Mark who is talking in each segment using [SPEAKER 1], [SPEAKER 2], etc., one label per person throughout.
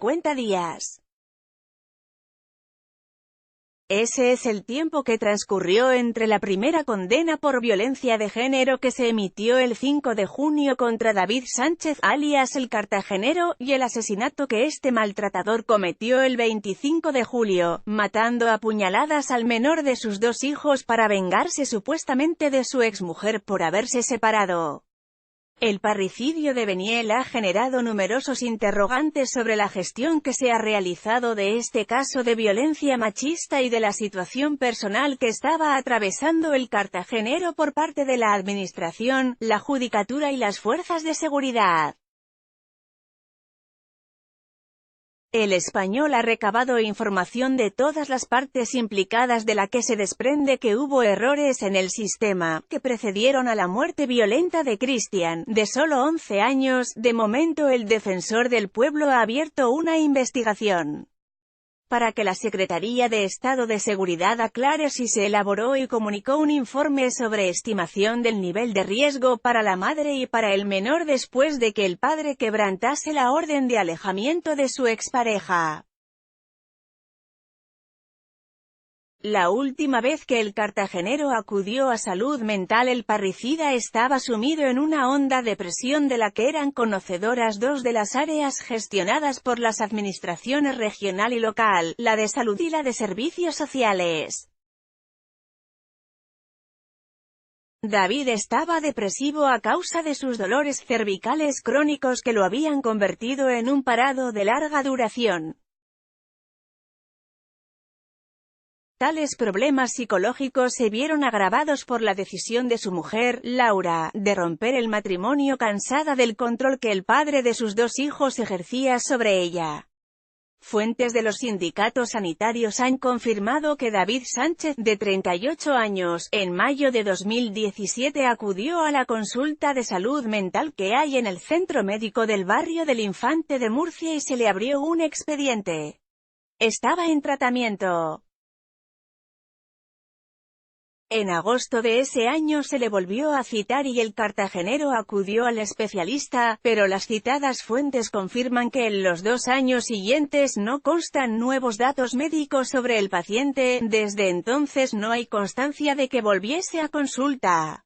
[SPEAKER 1] 50 días. Ese es el tiempo que transcurrió entre la primera condena por violencia de género que se emitió el 5 de junio contra David Sánchez, alias el Cartagenero, y el asesinato que este maltratador cometió el 25 de julio, matando a puñaladas al menor de sus 2 hijos para vengarse supuestamente de su exmujer por haberse separado. El parricidio de Beniel ha generado numerosos interrogantes sobre la gestión que se ha realizado de este caso de violencia machista y de la situación personal que estaba atravesando el cartagenero por parte de la administración, la judicatura y las fuerzas de seguridad. El Español ha recabado información de todas las partes implicadas de la que se desprende que hubo errores en el sistema, que precedieron a la muerte violenta de Cristian, de solo 11 años. De momento el Defensor del Pueblo ha abierto una investigación para que la Secretaría de Estado de Seguridad aclare si se elaboró y comunicó un informe sobre estimación del nivel de riesgo para la madre y para el menor después de que el padre quebrantase la orden de alejamiento de su expareja. La última vez que el cartagenero acudió a salud mental, el parricida estaba sumido en una honda depresión de la que eran conocedoras 2 de las áreas gestionadas por las administraciones regional y local, la de salud y la de servicios sociales. David estaba depresivo a causa de sus dolores cervicales crónicos que lo habían convertido en un parado de larga duración. Tales problemas psicológicos se vieron agravados por la decisión de su mujer, Laura, de romper el matrimonio cansada del control que el padre de sus 2 hijos ejercía sobre ella. Fuentes de los sindicatos sanitarios han confirmado que David Sánchez, de 38 años, en mayo de 2017 acudió a la consulta de salud mental que hay en el Centro Médico del Barrio del Infante de Murcia y se le abrió un expediente. Estaba en tratamiento. En agosto de ese año se le volvió a citar y el cartagenero acudió al especialista, pero las citadas fuentes confirman que en los 2 años siguientes no constan nuevos datos médicos sobre el paciente. Desde entonces no hay constancia de que volviese a consulta.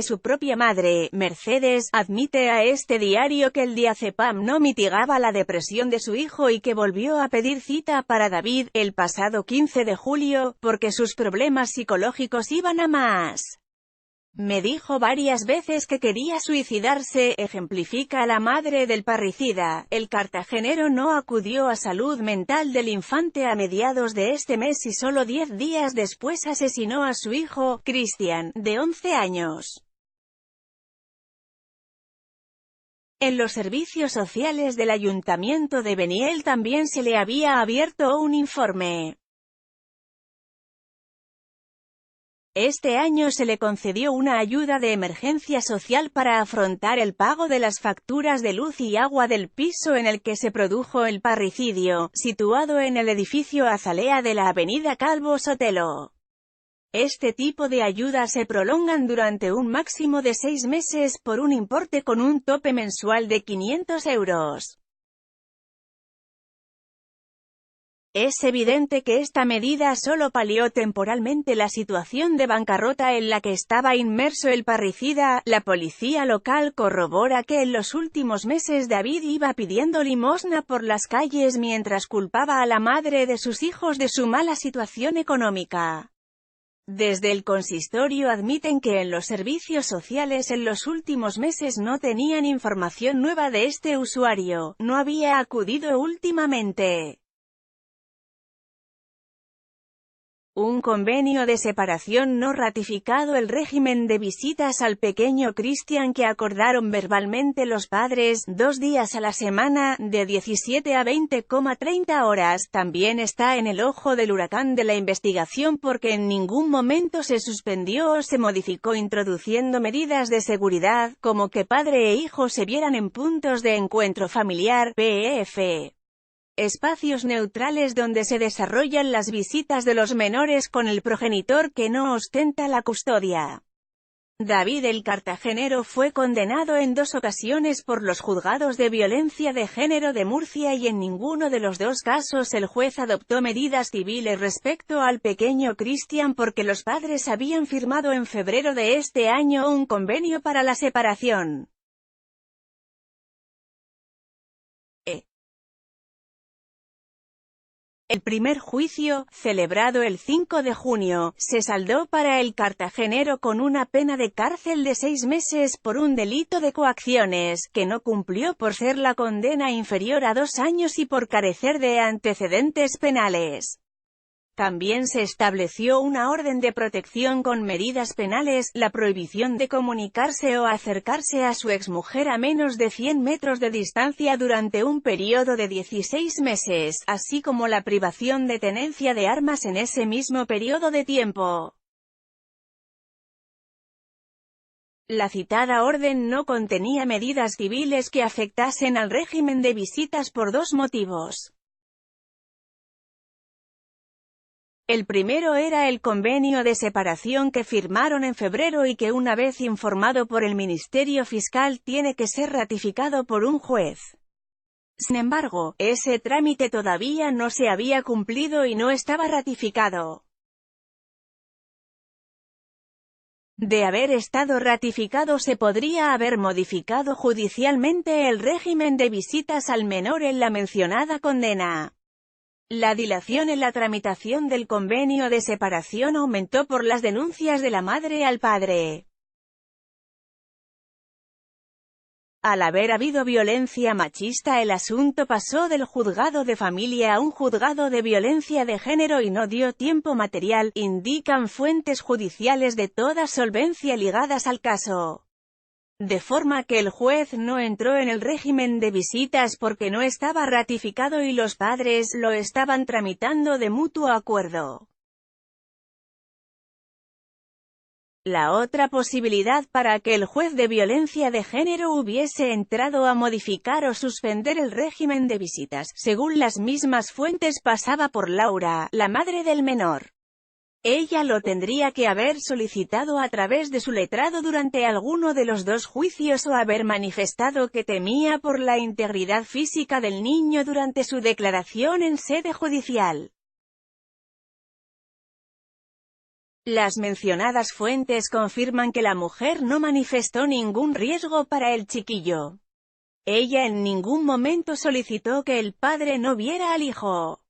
[SPEAKER 1] Su propia madre, Mercedes, admite a este diario que el diazepam no mitigaba la depresión de su hijo y que volvió a pedir cita para David, el pasado 15 de julio, porque sus problemas psicológicos iban a más. Me dijo varias veces que quería suicidarse, ejemplifica la madre del parricida. El cartagenero no acudió a salud mental del infante a mediados de este mes y solo 10 días después asesinó a su hijo, Cristian, de 11 años. En los servicios sociales del Ayuntamiento de Beniel también se le había abierto un informe. Este año se le concedió una ayuda de emergencia social para afrontar el pago de las facturas de luz y agua del piso en el que se produjo el parricidio, situado en el edificio Azalea de la avenida Calvo Sotelo. Este tipo de ayudas se prolongan durante un máximo de 6 meses por un importe con un tope mensual de 500 euros. Es evidente que esta medida solo palió temporalmente la situación de bancarrota en la que estaba inmerso el parricida. La policía local corrobora que en los últimos meses David iba pidiendo limosna por las calles mientras culpaba a la madre de sus hijos de su mala situación económica. Desde el consistorio admiten que en los servicios sociales en los últimos meses no tenían información nueva de este usuario, no había acudido últimamente. Un convenio de separación no ratificado, el régimen de visitas al pequeño Cristian que acordaron verbalmente los padres, 2 días a la semana, de 17 a 20,30 horas, también está en el ojo del huracán de la investigación porque en ningún momento se suspendió o se modificó introduciendo medidas de seguridad, como que padre e hijo se vieran en puntos de encuentro familiar, PEF. Espacios neutrales donde se desarrollan las visitas de los menores con el progenitor que no ostenta la custodia. David el Cartagenero fue condenado en 2 ocasiones por los juzgados de violencia de género de Murcia y en ninguno de los 2 casos el juez adoptó medidas civiles respecto al pequeño Cristian porque los padres habían firmado en febrero de este año un convenio para la separación. El primer juicio, celebrado el 5 de junio, se saldó para el cartagenero con una pena de cárcel de 6 meses por un delito de coacciones, que no cumplió por ser la condena inferior a 2 años y por carecer de antecedentes penales. También se estableció una orden de protección con medidas penales, la prohibición de comunicarse o acercarse a su exmujer a menos de 100 metros de distancia durante un periodo de 16 meses, así como la privación de tenencia de armas en ese mismo periodo de tiempo. La citada orden no contenía medidas civiles que afectasen al régimen de visitas por 2 motivos. El primero era el convenio de separación que firmaron en febrero y que una vez informado por el Ministerio Fiscal tiene que ser ratificado por un juez. Sin embargo, ese trámite todavía no se había cumplido y no estaba ratificado. De haber estado ratificado se podría haber modificado judicialmente el régimen de visitas al menor en la mencionada condena. La dilación en la tramitación del convenio de separación aumentó por las denuncias de la madre al padre. Al haber habido violencia machista, el asunto pasó del juzgado de familia a un juzgado de violencia de género y no dio tiempo material, indican fuentes judiciales de toda solvencia ligadas al caso. De forma que el juez no entró en el régimen de visitas porque no estaba ratificado y los padres lo estaban tramitando de mutuo acuerdo. La otra posibilidad para que el juez de violencia de género hubiese entrado a modificar o suspender el régimen de visitas, según las mismas fuentes, pasaba por Laura, la madre del menor. Ella lo tendría que haber solicitado a través de su letrado durante alguno de los 2 juicios o haber manifestado que temía por la integridad física del niño durante su declaración en sede judicial. Las mencionadas fuentes confirman que la mujer no manifestó ningún riesgo para el chiquillo. Ella en ningún momento solicitó que el padre no viera al hijo.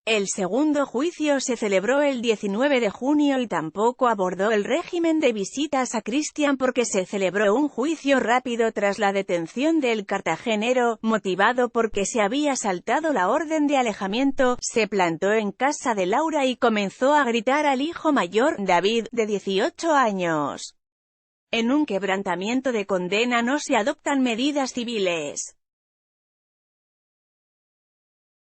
[SPEAKER 1] El segundo juicio se celebró el 19 de junio y tampoco abordó el régimen de visitas a Cristian porque se celebró un juicio rápido tras la detención del cartagenero, motivado porque se había saltado la orden de alejamiento, se plantó en casa de Laura y comenzó a gritar al hijo mayor, David, de 18 años. En un quebrantamiento de condena no se adoptan medidas civiles.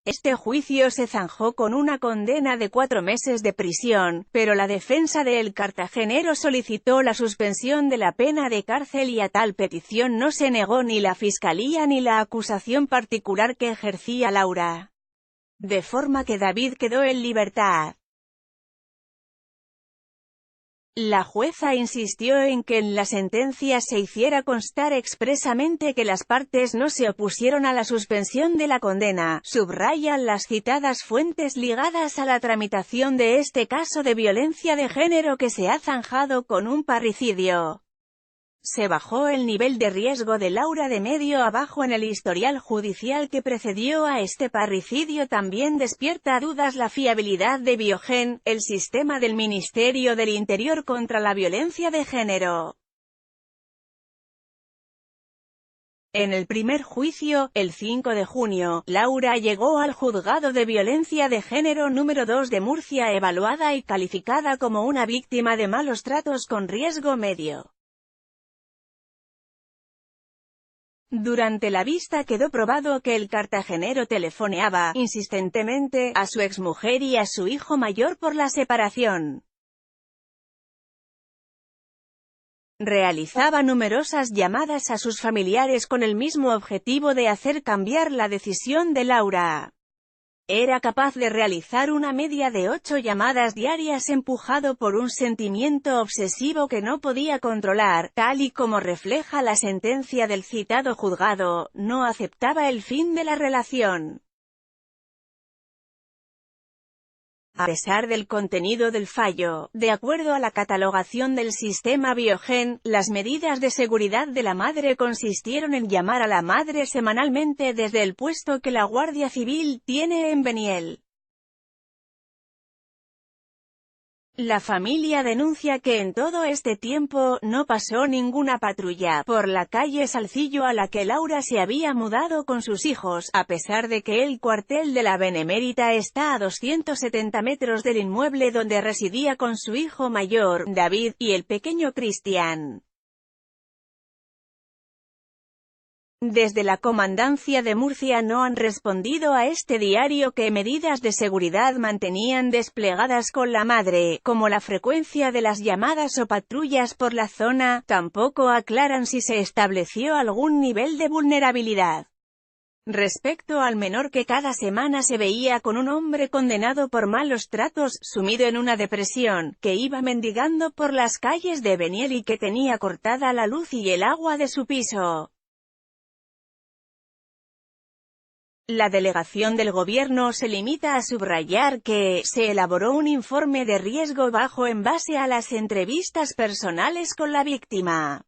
[SPEAKER 1] Este juicio se zanjó con una condena de 4 meses de prisión, pero la defensa del cartagenero solicitó la suspensión de la pena de cárcel y a tal petición no se negó ni la fiscalía ni la acusación particular que ejercía Laura. De forma que David quedó en libertad. La jueza insistió en que en la sentencia se hiciera constar expresamente que las partes no se opusieron a la suspensión de la condena, subrayan las citadas fuentes ligadas a la tramitación de este caso de violencia de género que se ha zanjado con un parricidio. Se bajó el nivel de riesgo de Laura de medio a bajo en el historial judicial que precedió a este parricidio. También despierta dudas la fiabilidad de Biogen, el sistema del Ministerio del Interior contra la violencia de género. En el primer juicio, el 5 de junio, Laura llegó al juzgado de violencia de género número 2 de Murcia evaluada y calificada como una víctima de malos tratos con riesgo medio. Durante la vista quedó probado que el cartagenero telefoneaba, insistentemente, a su exmujer y a su hijo mayor por la separación. Realizaba numerosas llamadas a sus familiares con el mismo objetivo de hacer cambiar la decisión de Laura. Era capaz de realizar una media de 8 llamadas diarias empujado por un sentimiento obsesivo que no podía controlar, tal y como refleja la sentencia del citado juzgado. No aceptaba el fin de la relación. A pesar del contenido del fallo, de acuerdo a la catalogación del sistema Biogen, las medidas de seguridad de la madre consistieron en llamar a la madre semanalmente desde el puesto que la Guardia Civil tiene en Beniel. La familia denuncia que en todo este tiempo, no pasó ninguna patrulla por la calle Salcillo a la que Laura se había mudado con sus hijos, a pesar de que el cuartel de la Benemérita está a 270 metros del inmueble donde residía con su hijo mayor, David, y el pequeño Cristian. Desde la Comandancia de Murcia no han respondido a este diario qué medidas de seguridad mantenían desplegadas con la madre, como la frecuencia de las llamadas o patrullas por la zona. Tampoco aclaran si se estableció algún nivel de vulnerabilidad respecto al menor que cada semana se veía con un hombre condenado por malos tratos, sumido en una depresión, que iba mendigando por las calles de Beniel y que tenía cortada la luz y el agua de su piso. La delegación del gobierno se limita a subrayar que se elaboró un informe de riesgo bajo en base a las entrevistas personales con la víctima.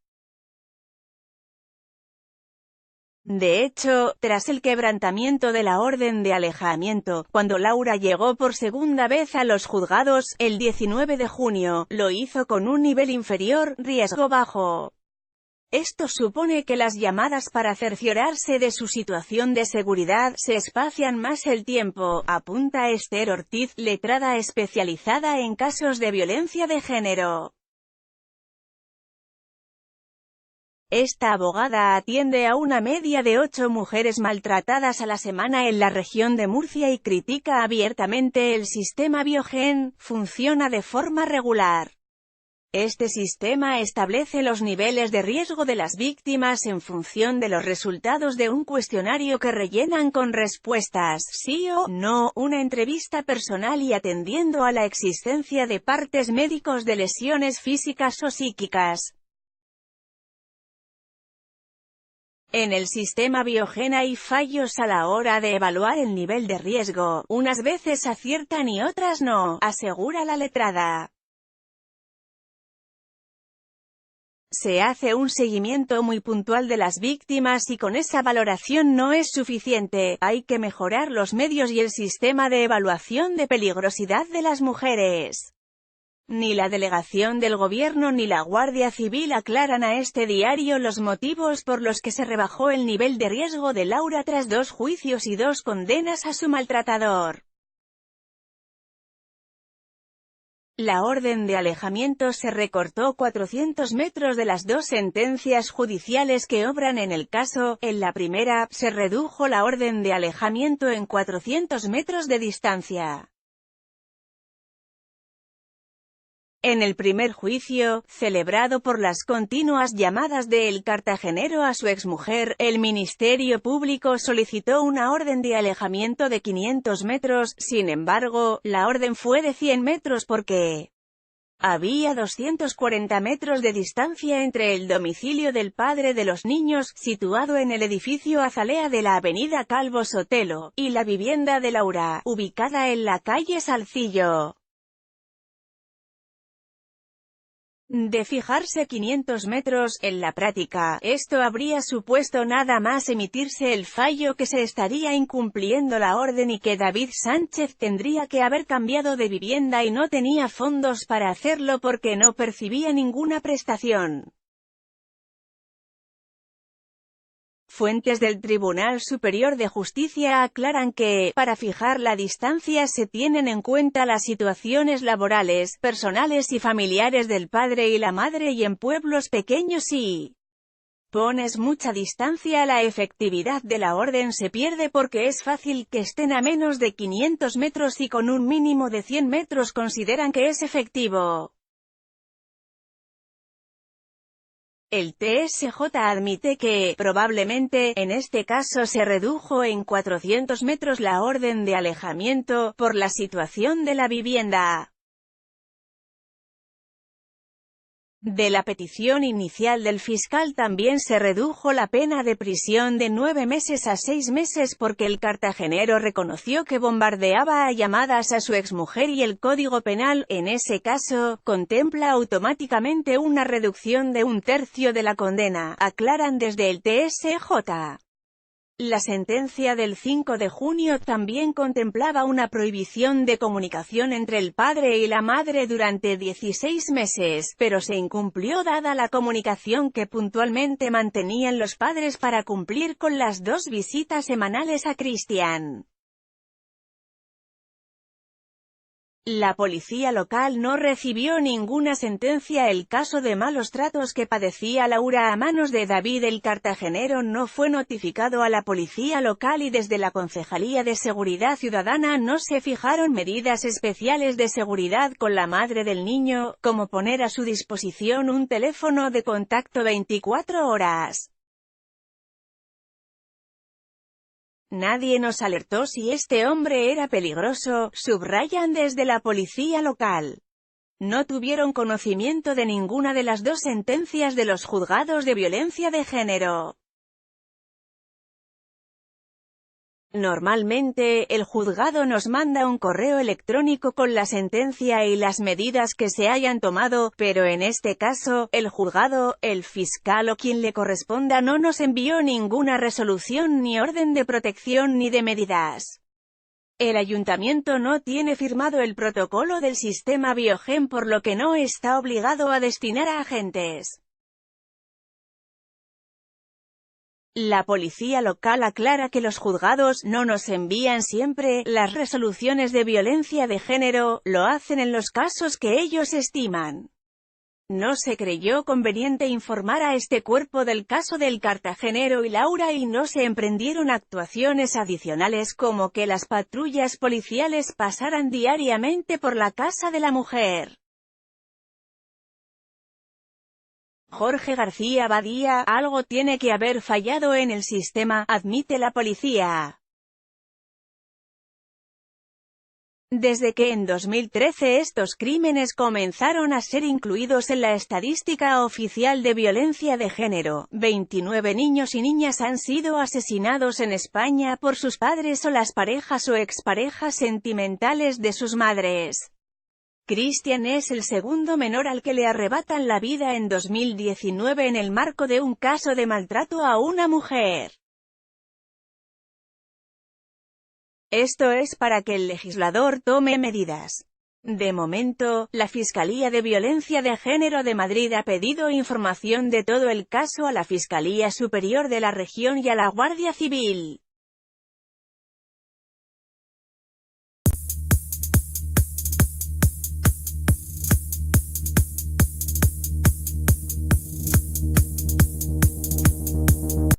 [SPEAKER 1] De hecho, tras el quebrantamiento de la orden de alejamiento, cuando Laura llegó por segunda vez a los juzgados, el 19 de junio, lo hizo con un nivel inferior, riesgo bajo. Esto supone que las llamadas para cerciorarse de su situación de seguridad se espacian más el tiempo, apunta Esther Ortiz, letrada especializada en casos de violencia de género. Esta abogada atiende a una media de 8 mujeres maltratadas a la semana en la región de Murcia y critica abiertamente el sistema Biogen. Funciona de forma regular. Este sistema establece los niveles de riesgo de las víctimas en función de los resultados de un cuestionario que rellenan con respuestas sí o no, una entrevista personal y atendiendo a la existencia de partes médicos de lesiones físicas o psíquicas. En el sistema Biogen hay fallos a la hora de evaluar el nivel de riesgo, unas veces aciertan y otras no, asegura la letrada. Se hace un seguimiento muy puntual de las víctimas y con esa valoración no es suficiente, hay que mejorar los medios y el sistema de evaluación de peligrosidad de las mujeres. Ni la delegación del gobierno ni la Guardia Civil aclaran a este diario los motivos por los que se rebajó el nivel de riesgo de Laura tras 2 juicios y 2 condenas a su maltratador. La orden de alejamiento se recortó 400 metros de las 2 sentencias judiciales que obran en el caso. En la primera, se redujo la orden de alejamiento en 400 metros de distancia. En el primer juicio, celebrado por las continuas llamadas de El Cartagenero a su exmujer, el Ministerio Público solicitó una orden de alejamiento de 500 metros, sin embargo, la orden fue de 100 metros porque había 240 metros de distancia entre el domicilio del padre de los niños, situado en el edificio Azalea de la avenida Calvo Sotelo, y la vivienda de Laura, ubicada en la calle Salcillo. De fijarse 500 metros, en la práctica, esto habría supuesto nada más emitirse el fallo que se estaría incumpliendo la orden y que David Sánchez tendría que haber cambiado de vivienda y no tenía fondos para hacerlo porque no percibía ninguna prestación. Fuentes del Tribunal Superior de Justicia aclaran que, para fijar la distancia se tienen en cuenta las situaciones laborales, personales y familiares del padre y la madre y en pueblos pequeños si pones mucha distancia la efectividad de la orden se pierde porque es fácil que estén a menos de 500 metros y con un mínimo de 100 metros consideran que es efectivo. El TSJ admite que, probablemente, en este caso se redujo en 400 metros la orden de alejamiento, por la situación de la vivienda. De la petición inicial del fiscal también se redujo la pena de prisión de 9 meses a 6 meses porque el cartagenero reconoció que bombardeaba a llamadas a su exmujer y el Código Penal, en ese caso, contempla automáticamente una reducción de 1/3 de la condena, aclaran desde el TSJ. La sentencia del 5 de junio también contemplaba una prohibición de comunicación entre el padre y la madre durante 16 meses, pero se incumplió dada la comunicación que puntualmente mantenían los padres para cumplir con las 2 visitas semanales a Christian. La policía local no recibió ninguna sentencia. El caso de malos tratos que padecía Laura a manos de David el cartagenero no fue notificado a la policía local y desde la Concejalía de Seguridad Ciudadana no se fijaron medidas especiales de seguridad con la madre del niño, como poner a su disposición un teléfono de contacto 24 horas. Nadie nos alertó si este hombre era peligroso, subrayan desde la policía local. No tuvieron conocimiento de ninguna de las 2 sentencias de los juzgados de violencia de género. Normalmente, el juzgado nos manda un correo electrónico con la sentencia y las medidas que se hayan tomado, pero en este caso, el juzgado, el fiscal o quien le corresponda no nos envió ninguna resolución ni orden de protección ni de medidas. El ayuntamiento no tiene firmado el protocolo del sistema Biogen por lo que no está obligado a destinar a agentes. La policía local aclara que los juzgados no nos envían siempre las resoluciones de violencia de género, lo hacen en los casos que ellos estiman. No se creyó conveniente informar a este cuerpo del caso del cartagenero y Laura y no se emprendieron actuaciones adicionales como que las patrullas policiales pasaran diariamente por la casa de la mujer. Jorge García Badía, algo tiene que haber fallado en el sistema, admite la policía. Desde que en 2013 estos crímenes comenzaron a ser incluidos en la estadística oficial de violencia de género, 29 niños y niñas han sido asesinados en España por sus padres o las parejas o exparejas sentimentales de sus madres. Christian es el segundo menor al que le arrebatan la vida en 2019 en el marco de un caso de maltrato a una mujer. Esto es para que el legislador tome medidas. De momento, la Fiscalía de Violencia de Género de Madrid ha pedido información de todo el caso a la Fiscalía Superior de la Región y a la Guardia Civil.